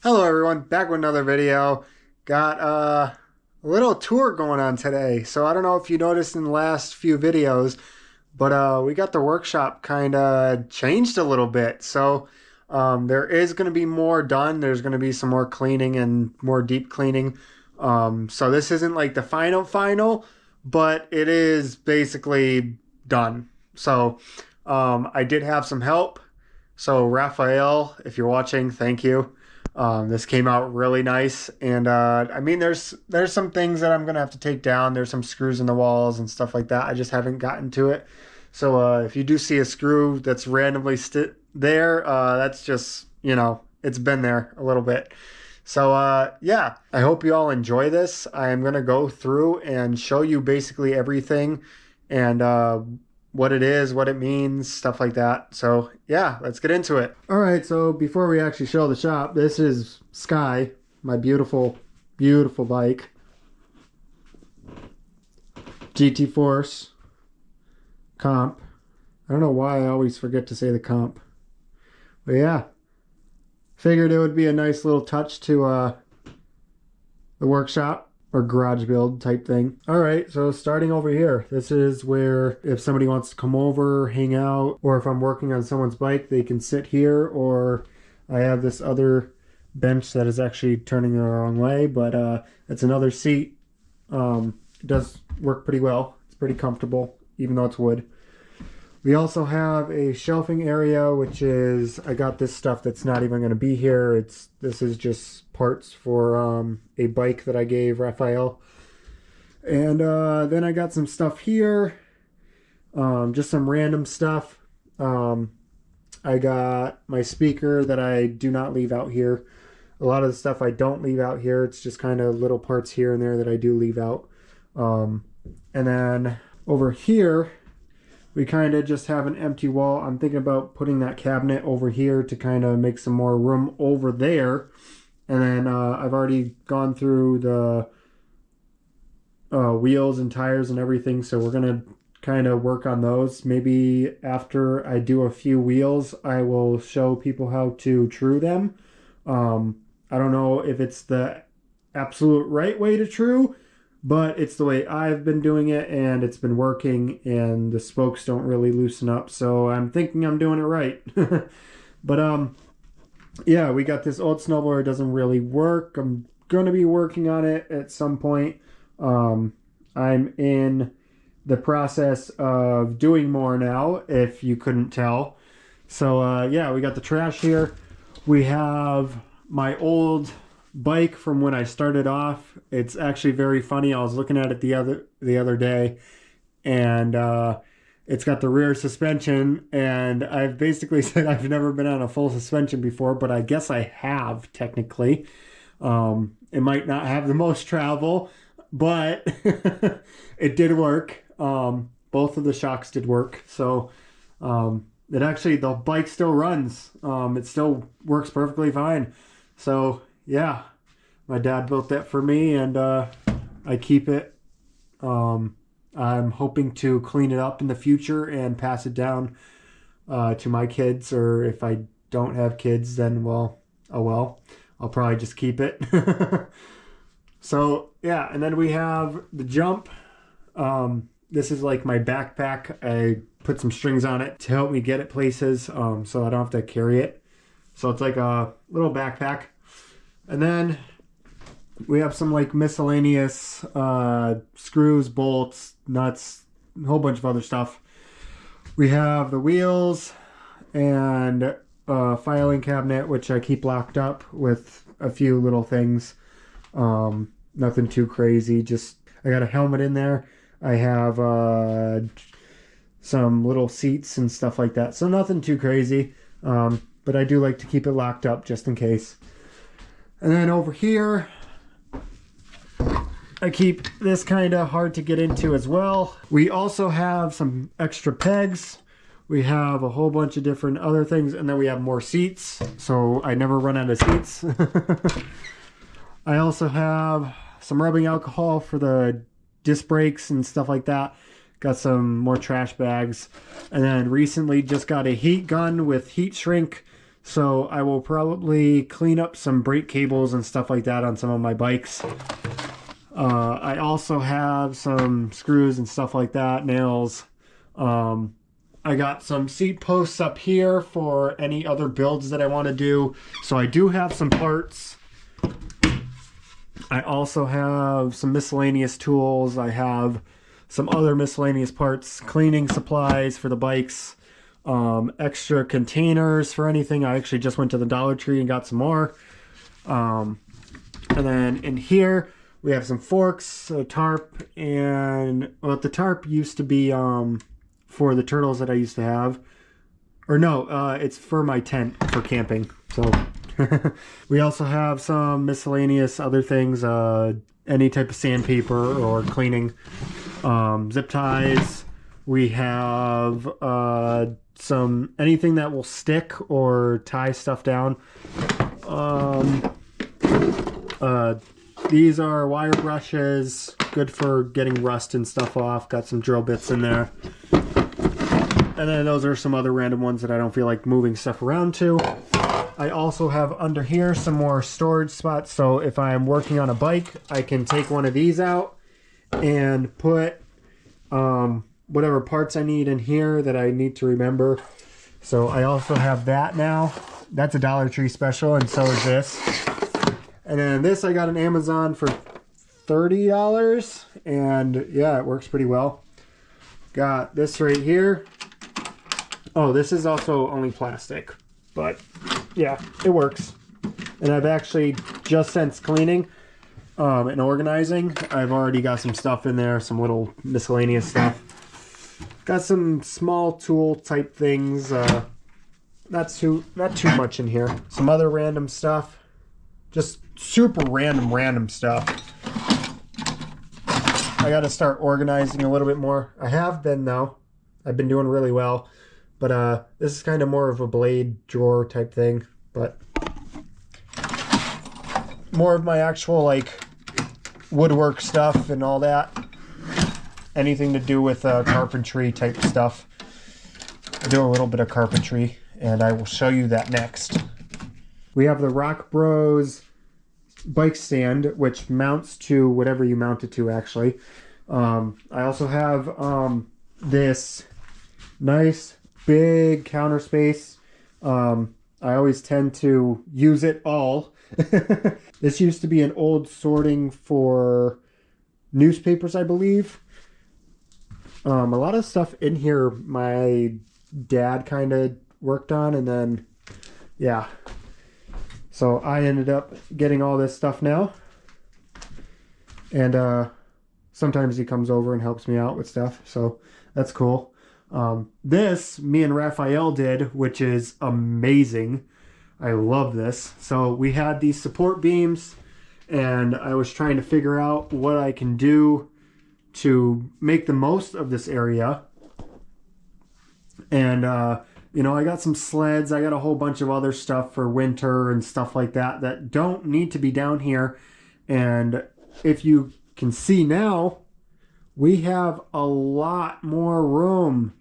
Hello everyone, back with another video. Got a little tour going on today. So I don't know if you noticed in the last few videos, but we got the workshop kind of changed a little bit. So there is going to be more done. There's going to be some more cleaning and more deep cleaning. So this isn't like the final, but it is basically done. So I did have some help. So Raphael, if you're watching, thank you. This came out really nice, and I mean, there's some things that I'm gonna have to take down. There's some screws in the walls and stuff like that. I just haven't gotten to it. So if you do see a screw that's randomly there, that's just, it's been there a little bit. So yeah, I hope you all enjoy this. I am gonna go through and show you basically everything, and what it is, what it means, stuff like that. So yeah, let's get into it. All right, so before we actually show the shop, this is Sky, my beautiful, beautiful bike. GT Force comp. I don't know why I always forget to say the comp. But yeah, figured it would be a nice little touch to the workshop or garage build type thing. All right, so starting over here, this is where if somebody wants to come over, hang out, or if I'm working on someone's bike, they can sit here, or I have this other bench that is actually turning the wrong way, but it's another seat. It does work pretty well. It's pretty comfortable, even though it's wood. We also have a shelving area, which is, I got this stuff that's not even going to be here. This is just parts for a bike that I gave Raphael. And then I got some stuff here, just some random stuff. I got my speaker that I do not leave out here. A lot of the stuff I don't leave out here. It's just kind of little parts here and there that I do leave out. And then over here, we kind of just have an empty wall. I'm thinking about putting that cabinet over here to kind of make some more room over there. And then I've already gone through the wheels and tires and everything. So we're going to kind of work on those. Maybe after I do a few wheels, I will show people how to true them. I don't know if it's the absolute right way to true, but it's the way I've been doing it, and it's been working, and the spokes don't really loosen up, so I'm thinking I'm doing it right. But yeah, we got this old snowblower. It doesn't really work. I'm gonna be working on it at some point. I'm in the process of doing more now, if you couldn't tell. So yeah, we got the trash here. We have my old bike from when I started off. It's actually very funny. I was looking at it the other day, and it's got the rear suspension, and I've basically said I've never been on a full suspension before, but I guess I have technically. It might not have the most travel, but it did work. Both of the shocks did work, so it actually, the bike still runs. It still works perfectly fine. So yeah, my dad built that for me, and I keep it. I'm hoping to clean it up in the future and pass it down to my kids, or if I don't have kids, then well, oh well, I'll probably just keep it. So yeah, and then we have the jump. This is like my backpack. I put some strings on it to help me get it places, so I don't have to carry it. So it's like a little backpack. And then we have some like miscellaneous screws, bolts, nuts, a whole bunch of other stuff. We have the wheels and a filing cabinet, which I keep locked up with a few little things. Nothing too crazy. Just, I got a helmet in there. I have some little seats and stuff like that. So nothing too crazy. But I do like to keep it locked up just in case. And then over here, I keep this kind of hard to get into as well. We also have some extra pegs. We have a whole bunch of different other things, and then we have more seats, so I never run out of seats. I also have some rubbing alcohol for the disc brakes and stuff like that. Got some more trash bags. And then recently just got a heat gun with heat shrink. So I will probably clean up some brake cables and stuff like that on some of my bikes. I also have some screws and stuff like that, nails. I got some seat posts up here for any other builds that I want to do. So I do have some parts. I also have some miscellaneous tools. I have some other miscellaneous parts, cleaning supplies for the bikes, extra containers for anything. I actually just went to the Dollar Tree and got some more. And then in here, we have some forks, a tarp, and well, the tarp used to be for the turtles that I used to have. Or no, it's for my tent for camping. So we also have some miscellaneous other things, any type of sandpaper or cleaning, zip ties. We have some anything that will stick or tie stuff down. These are wire brushes, good for getting rust and stuff off. Got some drill bits in there. And then those are some other random ones that I don't feel like moving stuff around to. I also have under here some more storage spots. So if I'm working on a bike, I can take one of these out and put whatever parts I need in here that I need to remember. So I also have that now. That's a Dollar Tree special, and so is this. And then this I got on Amazon for $30, and yeah, it works pretty well. Got this right here. Oh, this is also only plastic, but yeah, it works. And I've actually, just since cleaning and organizing, I've already got some stuff in there, some little miscellaneous stuff. Got some small tool type things, not too much in here. Some other random stuff. Just super random stuff. I got to start organizing a little bit more. I have been, though. I've been doing really well. But this is kind of more of a blade drawer type thing. But more of my actual, like, woodwork stuff and all that. Anything to do with carpentry type stuff. I do a little bit of carpentry, and I will show you that next. We have the Rock Bros bike stand, which mounts to whatever you mount it to, actually. I also have this nice big counter space. I always tend to use it all. This used to be an old sorting for newspapers, I believe. A lot of stuff in here my dad kind of worked on, and then yeah, so I ended up getting all this stuff now, and sometimes he comes over and helps me out with stuff, so that's cool. This me and Raphael did, which is amazing. I love this. So we had these support beams, and I was trying to figure out what I can do to make the most of this area. And you know, I got some sleds, I got a whole bunch of other stuff for winter and stuff like that that don't need to be down here. And if you can see now, we have a lot more room.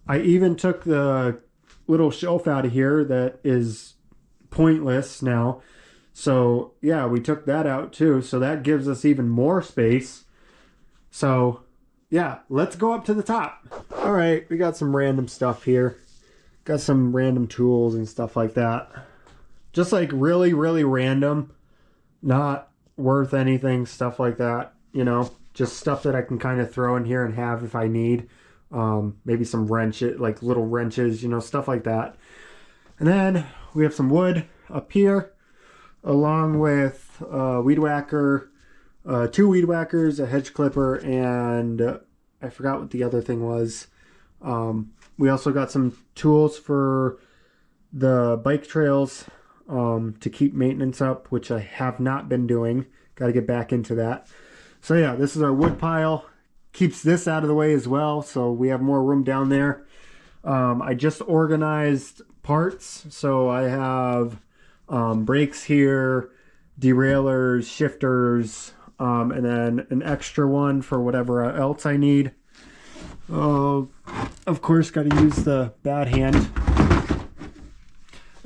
I even took the little shelf out of here that is pointless now. So yeah, we took that out too. So that gives us even more space. So yeah, let's go up to the top. All right, we got some random stuff here. Got some random tools and stuff like that. Just like really random, not worth anything, stuff like that, you know, just stuff that I can kind of throw in here and have if I need. Maybe some wrenches, like little wrenches, you know, stuff like that. And then we have some wood up here, along with weed whacker, 2 weed whackers, a hedge clipper, and I forgot what the other thing was. We also got some tools for the bike trails to keep maintenance up, which I have not been doing. Got to get back into that. So yeah, this is our wood pile. Keeps this out of the way as well, so we have more room down there. I just organized parts, so I have brakes here, derailleurs, shifters, and then an extra one for whatever else I need. Of course, got to use the bad hand.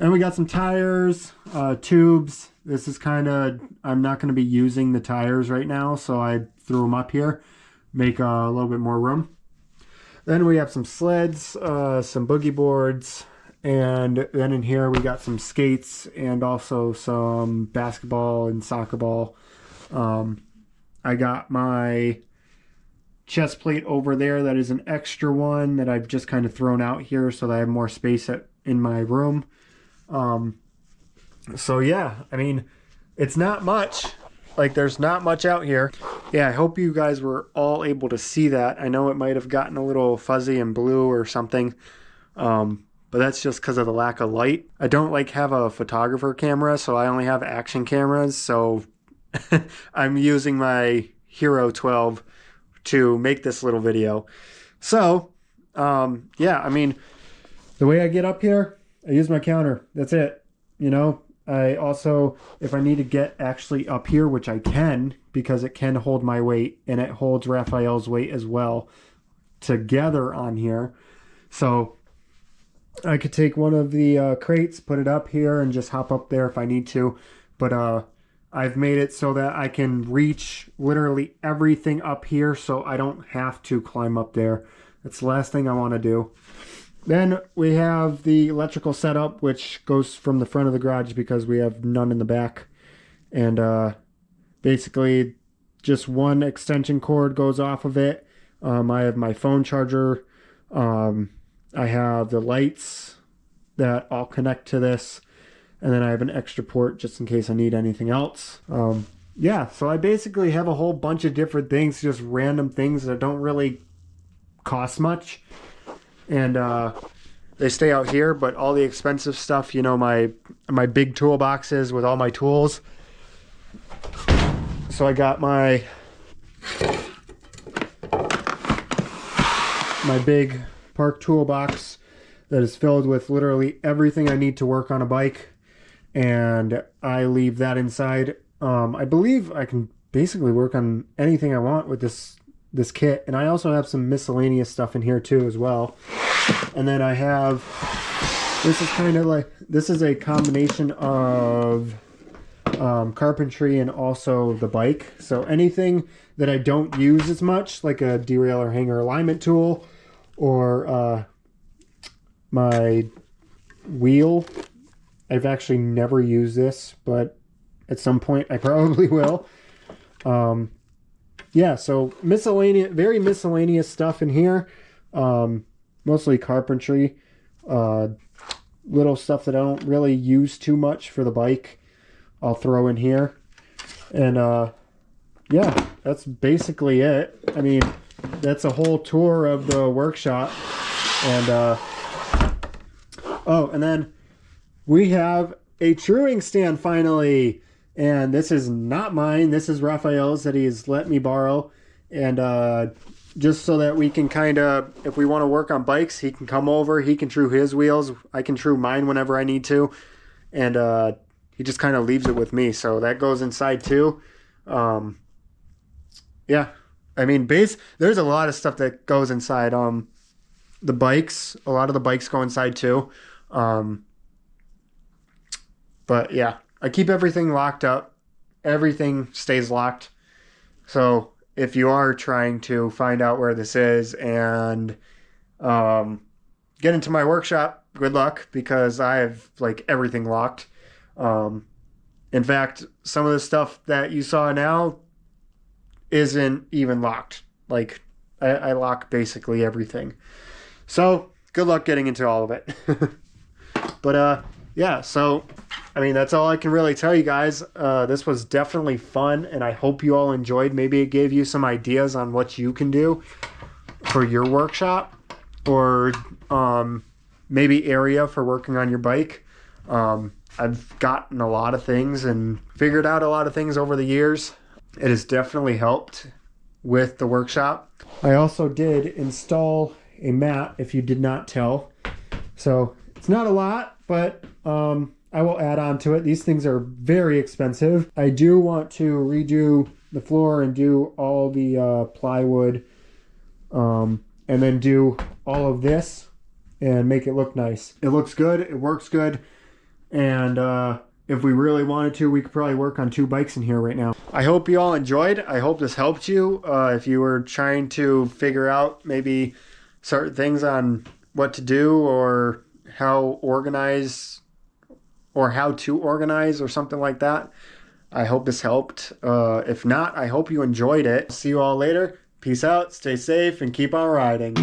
And we got some tires, tubes. This is kind of, I'm not going to be using the tires right now, so I threw them up here, make a little bit more room. Then we have some sleds, some boogie boards, and then in here we got some skates and also some basketball and soccer ball. I got my chest plate over there that is an extra one that I've just kind of thrown out here so that I have more space in my room. So yeah, I mean, it's not much. Like, there's not much out here. Yeah, I hope you guys were all able to see that. I know it might have gotten a little fuzzy and blue or something, but that's just because of the lack of light. I don't like have a photographer camera, so I only have action cameras. So I'm using my Hero 12 to make this little video. So, yeah, I mean, the way I get up here, I use my counter. That's it. You know, I also, if I need to get actually up here, which I can, because it can hold my weight and it holds Raphael's weight as well together on here. So I could take one of the crates, put it up here and just hop up there if I need to. But I've made it so that I can reach literally everything up here so I don't have to climb up there. That's the last thing I want to do. Then we have the electrical setup, which goes from the front of the garage because we have none in the back. And basically just one extension cord goes off of it. I have my phone charger. I have the lights that all connect to this. And then I have an extra port just in case I need anything else. Yeah, so I basically have a whole bunch of different things, just random things that don't really cost much. And they stay out here, but all the expensive stuff, you know, my big toolboxes with all my tools. So I got my big park toolbox that is filled with literally everything I need to work on a bike, and I leave that inside. I believe I can basically work on anything I want with this kit, and I also have some miscellaneous stuff in here too as well. And then I have, this is kind of like, this is a combination of carpentry and also the bike. So anything that I don't use as much, like a derailleur hanger alignment tool or my wheel. I've actually never used this, but at some point I probably will. Yeah, so miscellaneous, very miscellaneous stuff in here. Mostly carpentry, little stuff that I don't really use too much for the bike, I'll throw in here. And yeah, that's basically it. I mean, that's a whole tour of the workshop. And oh, and then we have a truing stand finally. And this is not mine. This is Raphael's that he has let me borrow. And just so that we can kind of, if we want to work on bikes, he can come over. He can true his wheels. I can true mine whenever I need to. And he just kind of leaves it with me. So that goes inside too. Yeah. I mean, there's a lot of stuff that goes inside. The bikes, a lot of the bikes go inside too. But yeah, I keep everything locked up. Everything stays locked. So if you are trying to find out where this is and get into my workshop, good luck, because I have like everything locked. In fact, some of the stuff that you saw now isn't even locked. Like I lock basically everything. So good luck getting into all of it. But yeah, so I mean, that's all I can really tell you guys. This was definitely fun, and I hope you all enjoyed. Maybe it gave you some ideas on what you can do for your workshop, or maybe area for working on your bike. I've gotten a lot of things and figured out a lot of things over the years. It has definitely helped with the workshop. I also did install a mat, if you did not tell. So it's not a lot, but I will add on to it. These things are very expensive. I do want to redo the floor and do all the plywood, and then do all of this and make it look nice. It looks good. It works good. And if we really wanted to, we could probably work on 2 bikes in here right now. I hope you all enjoyed. I hope this helped you. If you were trying to figure out maybe certain things on what to do or how organize or how to organize or something like that. I hope this helped. If not, I hope you enjoyed it. See you all later. Peace out, stay safe, and keep on riding.